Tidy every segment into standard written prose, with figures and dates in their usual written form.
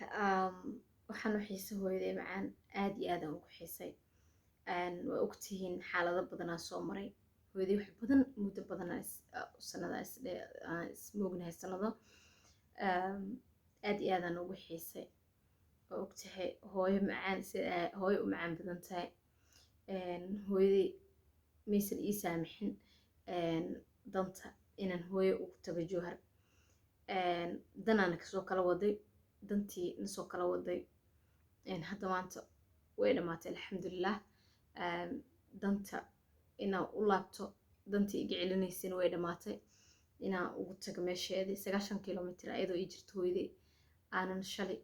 waxaan u xiisay hooyaday macaan aad iyo aad aan ugu xiisay waa ogtihiin xaalado badanaa soo maray hooyaday wax badan muddo badanaa sanada ismoognahay sanado aad iyo aad aan ugu xiisay waa ogtahay hooyo macaan sida hooyo u macaan badan tahay hooyaday maysan ii saamixin danta inaan hooyo ugu tago jowhar danaana kasoo kala waday dantii nasoo kala waday hadda maanta way dhamaatay alxamdulilah danta inaan u laabto dantii iga celinaysayna way dhamaatay inaan ugu tago meesheedii 9 kilomitir ayadoo ii jirto hooyaday aanan shalay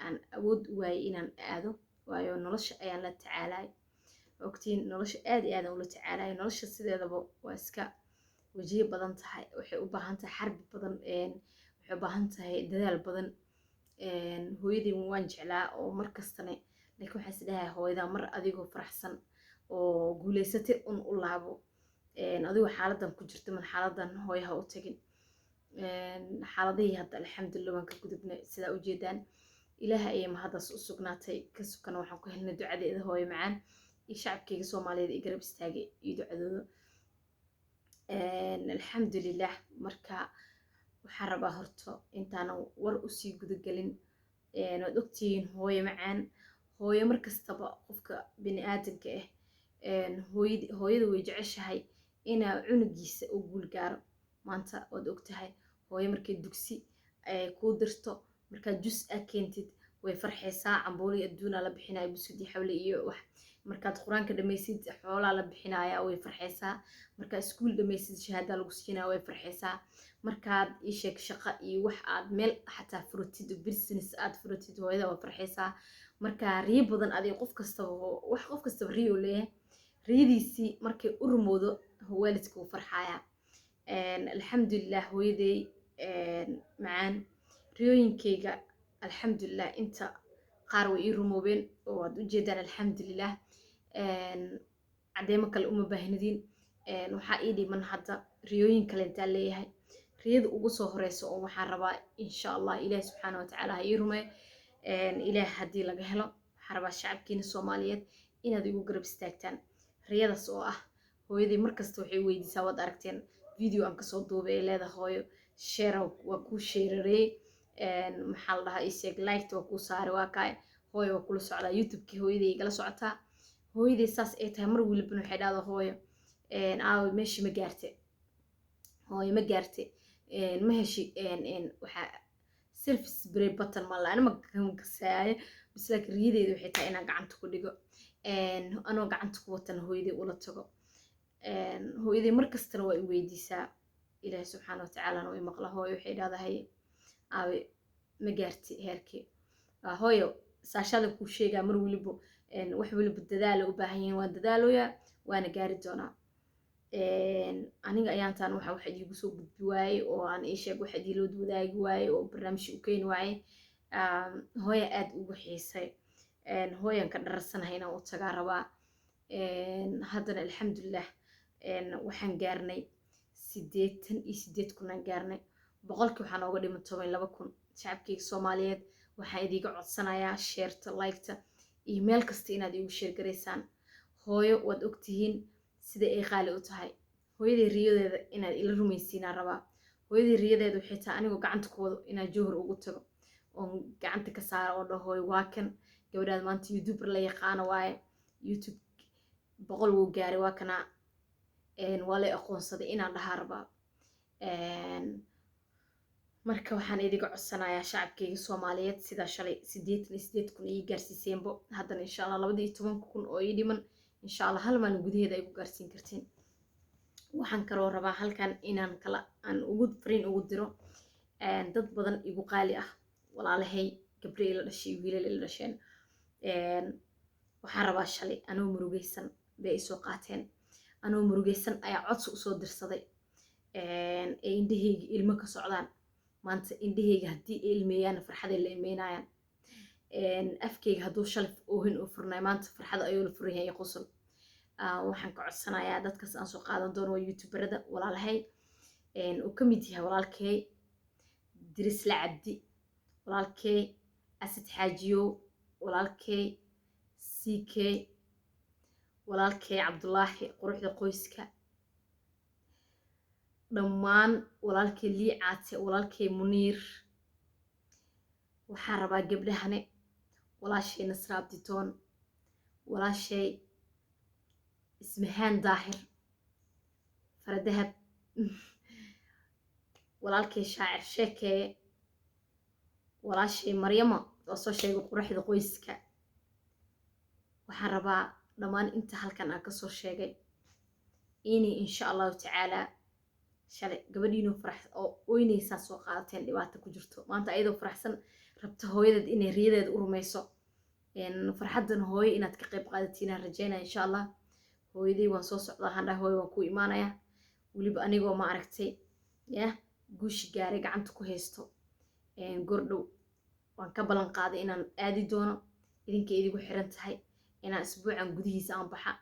aan awood u waayay inaan aado waayo nolosha ayaan la tacaalay ogtiin nolosha aad iyo aad aan ula tacaalay nolosha sideedaba waa iska wajiyo badan tahay waxay u baahan tahay xarbi badan waxay u baahan tahay dadaal badan hooyaday waan jeclaa oo markastana laakiin waxaan isdhahay hooyada mar adigoo faraxsan oo guuleysatay u laabo adigoo xaaladan ku jirta man xaaladan hooyaha u tagin xaaladihii hadda alxamdulilah waan ka gudubnay sidaa ujeedaan ilaaha ayay mahadaas u sugnaatay ka sukana waxaan ku helnay ducadeeda hooyo macaan iyo shacabkayga soomaaliyeed ee garab istaagay iyo ducadooda alxamdulilah marka waxaan rabaa horto intaanan war usii gudagelin waad ogtihiin hooyo macaan hooyo markastaba qofka bini aadamka hooyada way jeceshahay inaa cunugiisa u guul gaaro maanta waad ogtahay hooyo markay dugsi kuu dirto markaad jus keentid way farxaysaa cambooli adduunaa la bixinaya busudi xawle iyo wax markaad quraanka dhamaysid xoolaa la bixinaya way farxaysaa markaad iskuul dhamaysid shahaada lagu siinaya way farxaysaa markaad ii sheeg shaqo iyo wax aad meel xataa furutid business aad furutid hooyada waa farxaysaa marka riyo badan adiga qof kastaba riyo leeyahay riyadiisii markay u rumoodo waalidka uu farxaya alxamdulilah hooyaday macaan riyooyinkayga alxamdulilah inta qaar way ii rumoobeen oo waad ujeedaan alxamdulilah cadeemo kale uma baahnidin waxaa ii dhiman hadda riyooyin kale intaan leeyahay riyada ugu soo horeysa oo waxaan rabaa insha allah ilaahi subxaana watacaala ha ii rumeeyo ilaah haddii laga helo waxaan rabaa shacabkiina soomaaliyeed inaad igu garab istaagtaan riyadaas oo ah hooyaday markasta waxay weydiisaa waad aragteen video aan kasoo duubay ee leedahay hooyo sheera waa kuu sheerarey maxaa la dhahaa isheeg liketa waa kuu saaray waa kaay hooyo waa kula socdaa youtubekii hooyaday igala socotaa hooyaday saas ay tahay mar walibana waxay dhahdaa hooyo aawe meeshii ma gaarte hooyo ma gaarte ma heshi waxaa self spray button ma la anima kasaayo bas laakiin riyadeeda waxay tahay inaan gacanta ku dhigo anoo gacanta ku watan hooyaday ula tago hooyaday markastana waa i weydiisaa ilaahi subxaana watacaalana way maqla hooyo waxay dhahdahay aawe ma gaarti heerkii hooyo saashada kuu sheegaa mar waliba wax waliba dadaala u baahan yihiin waan dadaaloyaa waana gaari doonaa aniga ayaantaan waxa iigu soo gudbi waayey oo aan ii sheeg waxa idiiloo wadaagi waayey oo barnaamijka u keeni waayey hooya aad ugu xiisay hooyan ka dhararsanahay inaan u tagaa rabaa haddana alxamdulilah waxaan gaarnay 88 kun aan gaarnay boqolkii waxaa nooga dhiman 12 kun shacabkayga soomaaliyeed waxaan idiga codsanayaa sheerta liketa iyo meel kasta inaad iigu sheergaraysaan hooyo waad ogtihiin sida ay qaali u tahay hooyaday riyadeeda inaad ila rumaysiinaan rabaa hooyaday riyadeeda waxay tahay anigoo gacanta ku wado inaan jowhar ugu tago oon gacanta ka saaro oo dhaho hooyo waa kan gabadhaad maanta youtuber la yaqaano waaye youtube 100 wuu gaaray waa kana waa lay aqoonsaday inaan dhahaa rabaa marka waxaan idiga codsanayaa shacabkayga soomaaliyeed sidaa shalay 88 kun ii gaarsiiseenbo haddana insha allah 12 kun oo ii dhiman insha allah hal maalin gudaheeda ay ku gaarsiin kartiin waxaan kaloo rabaa halkan inaan aan fariin ugu diro dad badan igu qaali ah walaalahay gabdho ila dhashay wiilal ila dhasheen waxaan rabaa shalay anoo murugaysan bay isoo qaateen anoo murugaysan ayaa codsi usoo dirsaday ee indhahayga ilmo ka socdaan maanta indhahayga haddii ay ilmeeyaan farxaday la ilmeynayaan afkayga hadduu shalay oohin u furnay maanta farxada ayuu la furan yahay qosol waxaan ka codsanayaa dadkaas aan soo qaadan doono waa youtuberada walaalahay uu ka mid yahay walaalkay dirisla cabdi walaalkay asad xaajiyo walaalkay CK walaalkay cabdulaahi quruxda qoyska dhammaan walaalkay liicaate walaalkay muniir waxaan rabaa gabdhahane walaashay nasra abditoon walaashay ismahaan daahir faradahab walaalkay shaacir sheekeeye walaashay maryama oo soo sheegay quruxda qoyska waxaan rabaa dhammaan inta halkan aan kasoo sheegay inay insha allahu tacaalaa shalay gabadhiinoo farax oo oynaysaa soo qaadateen dhibaato ku jirto maanta ayadoo faraxsan rabta hooyadeed inay riyadeeda u rumayso farxaddan hooyo inaad ka qayb qaadatiin rajeynaya insha allah hooyadii waan soo socdaa handhaa hooyo waan ku imaanaya weliba anigoo ma aragtay guushi gaaray gacanta ku haysto gordhow waan ka ballan qaaday inaan aadi doono idinka idigu xiran tahay inaan isbuucan gudihiisa aan baxa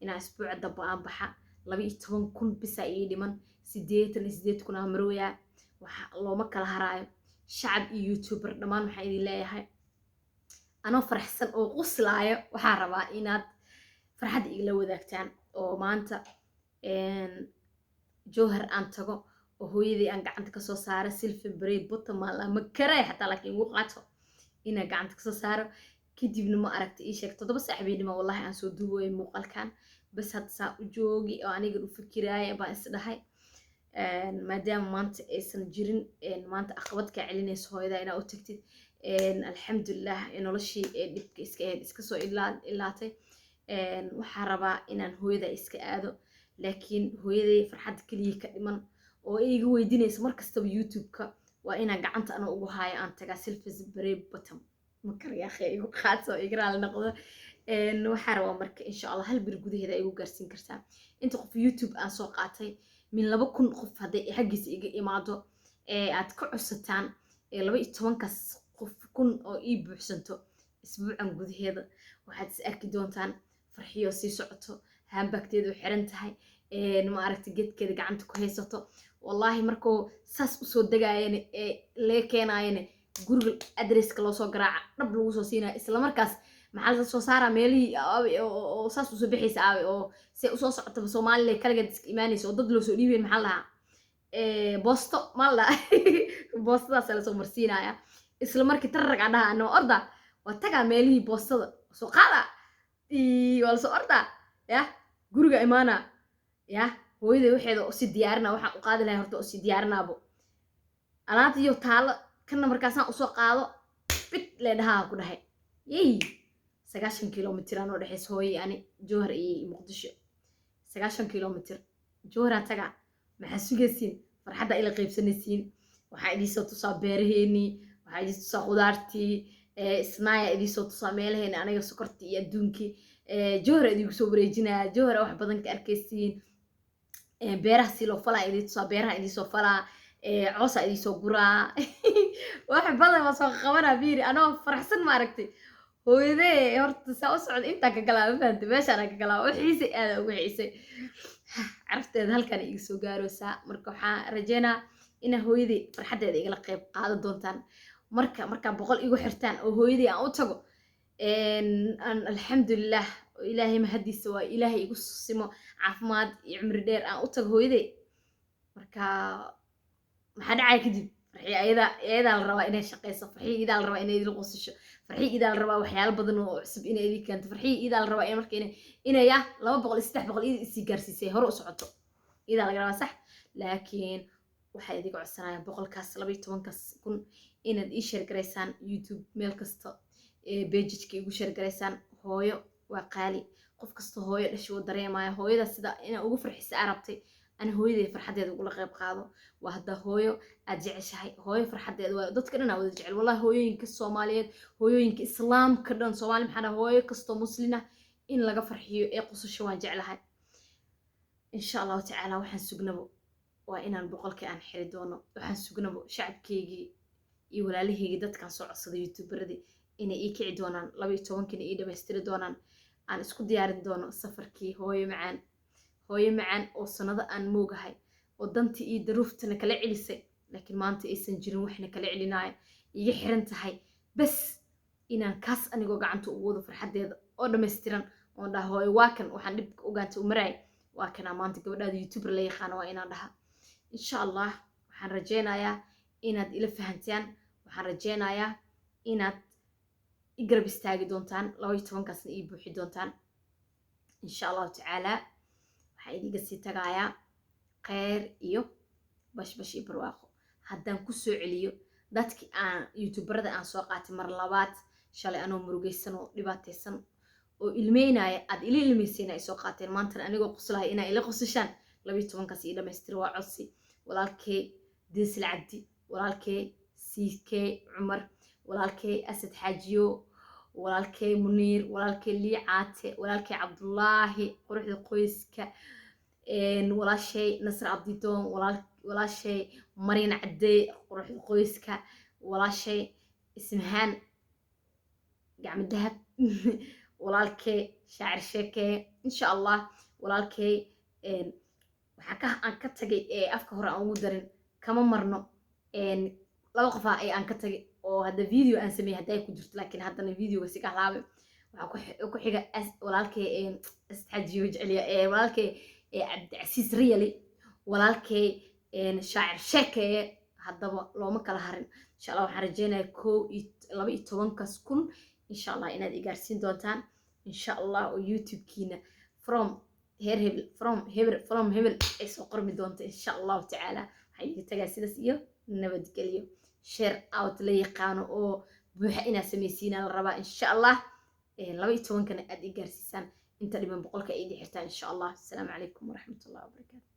inaan isbuuca damba aan baxa 12,000 bisa ii dhiman 88,000 aan marooyaa waxa looma kala haraayo shacab iyo youtuber dhammaan waxaan idin leeyahay anoo faraxsan oo quslaayo waxaan rabaa inaad farxad igala wadaagtaan oo maanta jowhar aan tago oo hooyadii aan gacanta kasoo saaro silver braid bottomal ama karay xataa laakiin ugu qaato inaan gacanta kasoo saaro kadibna ma aragtay ii sheeg 7 saac habeenimo wallahi aan soo duubay muuqaalkan bas hadda saa u joogi oo aniga u fikiraaya baan is dhahay maadaama maanta aysan jirin maanta aqbad ka celinayso hooyada inaa u tagtid alxamdulilah noloshii dhibka iska soo ilaatay waxaa rabaa inaan hooyada iska aado laakiin hooyaday farxad kaliya ka dhiman oo iga weydiinaysa markastaba youtube-ka waa inaan gacanta ana ugu haayo aan tagaa silver braid bottom ma karyaaqe igu qaato igraal noqdo waxaa rabaa marka insha allah hal bir gudaheeda igu gaarsiin kartaa inta qof youtube aan soo qaatay min 2,000 qof hadday xaggiisa iga imaado aad ka codsataan 12,kaas qof kun oo ii buuxsanto isbuucan gudaheeda waxaad is arki doontaan farxiyo sii socoto haambagteedu xiran tahay ma aragtay geedkeeda gacanta ku haysato wallahi markuu saas usoo dagaayana laga keenaayana guriga adresska loo soo garaaca dhab lagu soo siinaya isla markaas maxaa la soo saaraa meelihii oo saas usoo bixaysa aabe oo se usoo socotaba Soomaaliya kaligeed iska imaanaysa oo dad loo soo dhiibeen maxaa lahaa boosto ma la boostadaas la soo marsiinaya isla markii tarrag aan dhahaa anoo orda waa tagaa meelihii boostada soo qaada waa la soo orda guriga imaana hooyaday waxeeda oo si diyaarina waxaan u qaadi lahay horta oo si diyaarinaabo alaabta iyo taalo kana markaasaan usoo qaado bid leedhahaa ku dhahay yey 9 kilomitir aan u dhaxayso hooyay ani jowhar iyo muqdisho 9 kilomitir jowhar taga maxaa sugaysiin farxadda ila qaybsanaysiin waxaa idin soo tusaa beeraheeni waxaa idin tusaa qudaartii isnaaya idin soo tusaa meelaheena aniga sokorti iyo adduunkii jowhar idin soo wareejinaa jowhar wax badan ka arkaysiin beeraha si loo falaa idin tusaa beeraha idin soo falaa coosa idin soo guraa wax badan ma soo qabanaa biiri anoo faraxsan ma aragtay hooyadee horta saa u socda intaa ka galaa ma fahamtay meeshaan ka galaa oo xiisay aad ugu xiisay carafteeda halkan iga soo gaaraysaa marka waxaan rajeynaa ina hooyadii farxadeeda igala qayb qaadan doontaan marka boqol igu xirtaan oo hooyadii aan u tago alxamdulilah ilaahay mahadiisa waa ilaahay igu simo caafimaad iyo cumri dheer aan u tago hooyadii marka maxaa dhacay kadib farxi ayadaa la rabaa inay shaqeyso farxi idaa la rabaa inay idin qosasho farxi idaa la rabaa waxyaalo badan oo cusub inay idin keento farxi idaa la rabaa in marka inay 200 300 isii gaarsiisay hore u socoto idaa laga rabaa sax laakiin waxay idin codsanayaan 100kaas 12kaas kun inaad ii share gareysaan youtube meel kasta page-ka igu share gareysaan hooyo waa qaali qof kasta hooyo dhashay oo dareemaya hooyada sida inay ugu farxisay arabtay أنا هويدي فرحتي أقول لك غيب قاضو وهذا هويو أرجع شيء هوي فرحتي ضد كنا ودجعل والله هويو ينك الصوماليات هويو ينك إسلام كردن صومالي محنا هويو كستو مسلمة إن لقى فرحيو يقص الشوان جعلها إن شاء الله تعالى وحن سجنبو وإن البقول كأن حردونه وحن سجنبو شعب كيجي يقول له هي جدت كان صع صدي يوتيوبر دي إن إيك عدونا لو يتوان كن إيده بيستري دونا أنا إسكو ديار دونا السفر كي هوي معان hooyo macaan oo sanado aan moogahay oo dantii iyo daruuftana kala celisay laakiin maanta aysan jirin waxna kala celinaayo iga xiran tahay bas inaan kaas anigoo gacanta ugu wado farxadeeda oo dhammaystiran oon dhaha hooyo waa kan waxaan dhibka ogaanta u maraay waa kanaa maanta gabadhaada youtuber la yaqaano waa inaan dhaha insha allah waxaan rajaynayaa inaad ila fahantaan waxaan rajaynayaa inaad i garab istaagi doontaan 12kaasna ii buuxi doontaan insha allahu tacaala waxaan idiga sii tagaayaa kheyr iyo bashbash iyo barwaaqo haddaan ku soo celiyo dadkii aan youtuberada aan soo qaatay mar labaad shalay anoo murugaysan oo dhibaataysan oo ilmeynaya aad ila ilmeysayna ay soo qaateen maantana anigoo qoslahay inaa ila qosashaan 12kaas ii dhammaystira waa codsi walaalkay diisil cabdi walaalkay siikay cumar walaalkay asad xaajiyo walaalkay muniir walaalkay liicaate walaalkay cabdullaahi quruxda qoyska walaashay nasr abdidoon walaashay mariin cadey quruxda qoyska walaashay ismahaan gacmo dahab walaalkay shaacir sheekee insha allah walaalkay waxaa aan ka tagay afka hore aan ugu darin kama marno laba qof ay aan ka tagay oo hadda video aan sameeyay hadda ay ku jirto laakiin haddana videoga si ka halaabay waxaa ku xiga walaalkay istaajiyo jeceliya walaalkay cabdicasiis riyali walaalkay shaacir sheekee haddaba looma kala harin insha allah waxaan rajaynayaa 12kaas kun insha allah inaad i gaarsiin doontaan insha allah oo youtube-kiina from hebel ay soo qormi doonto insha allahu tacaala waxaan idiga tagaa sidaas iyo nabadgelyo share out la yaqaano oo buuxa inaad samaysiinaa la rabaa insha allah 12kana aad i gaarsiisaan inta dhiman 100 ay idin xirtaan insha allah assalaamu calaykum waraxmatullahi wabarakaatu